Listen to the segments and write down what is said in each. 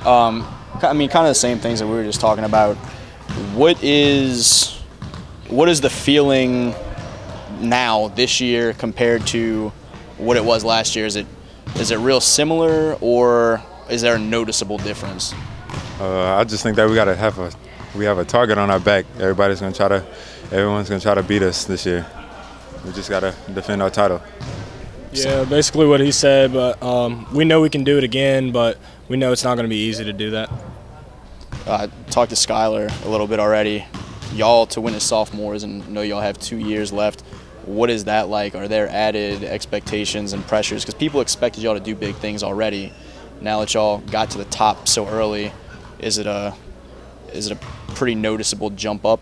I mean, kind of the same things that we were just talking about. What is the feeling now this year compared to what it was last year? Is it real similar, or is there a noticeable difference? I just think that we have a target on our back. Everyone's gonna try to beat us this year. We just gotta defend our title. Yeah, basically what he said, but we know we can do it again, but we know it's not going to be easy to do that. I talked to Skylar a little bit already. Y'all, to win as sophomores, and know y'all have 2 years left, what is that like? Are there added expectations and pressures? Because people expected y'all to do big things already. Now that y'all got to the top so early, is it a pretty noticeable jump up?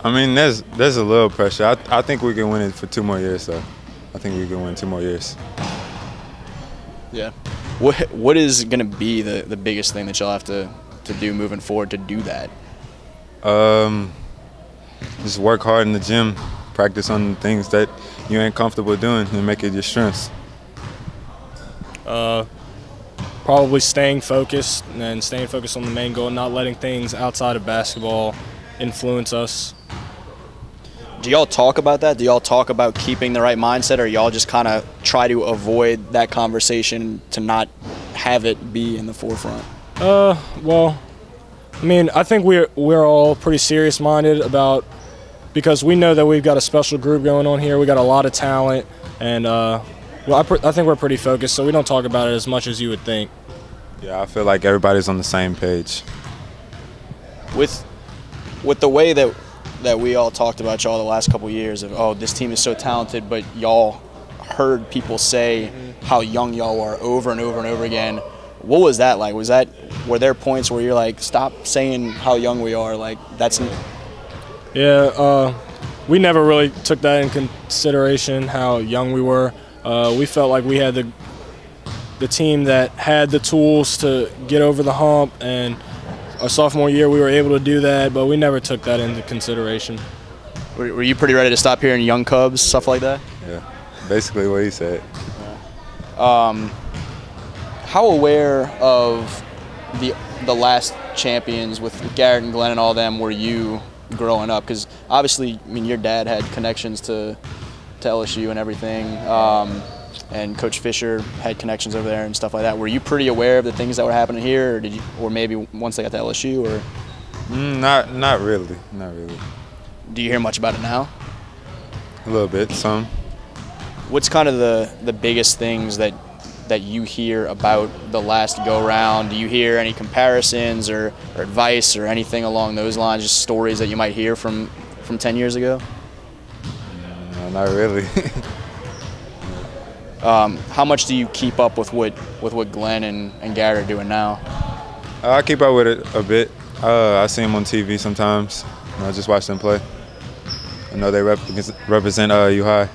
I mean, there's a little pressure. I think we can win it for 2 more years, though. I think we can win 2 more years. Yeah. What is going to be the biggest thing that y'all have to do moving forward to do that? Just work hard in the gym, practice on the things that you ain't comfortable doing, and make it your strengths. Probably staying focused and staying focused on the main goal, not letting things outside of basketball influence us. Do y'all talk about that? Do y'all talk about keeping the right mindset, or y'all just kind of try to avoid that conversation to not have it be in the forefront? Well, I mean, I think we're all pretty serious-minded about, because we know that we've got a special group going on here. We got a lot of talent, and well, I think we're pretty focused, so we don't talk about it as much as you would think. Yeah, I feel like everybody's on the same page. With the way that we all talked about y'all the last couple of years of, oh, this team is so talented, but y'all heard people say how young y'all are over and over and over again. What was that like? Were there points where you're like, stop saying how young we are? Like, that's... Yeah, we never really took that in consideration, how young we were. We felt like we had the team that had the tools to get over the hump, and our sophomore year we were able to do that, but we never took that into consideration. Were you pretty ready to stop hearing young Cubs, stuff like that? Yeah, basically what he said. Yeah. How aware of the last champions with Garrett and Glenn and all them were you growing up? Because obviously, I mean, your dad had connections to LSU and everything, and Coach Fisher had connections over there and stuff like that. Were you pretty aware of the things that were happening here, or maybe once they got to LSU, or? Not really. Do you hear much about it now? A little bit, some. What's kind of the biggest things that you hear about the last go-round? Do you hear any comparisons or advice or anything along those lines, just stories that you might hear from 10 years ago? No, not really. How much do you keep up with what Glenn and Garrett are doing now? I keep up with it a bit. I see them on TV sometimes. I just watch them play. I know they represent U High.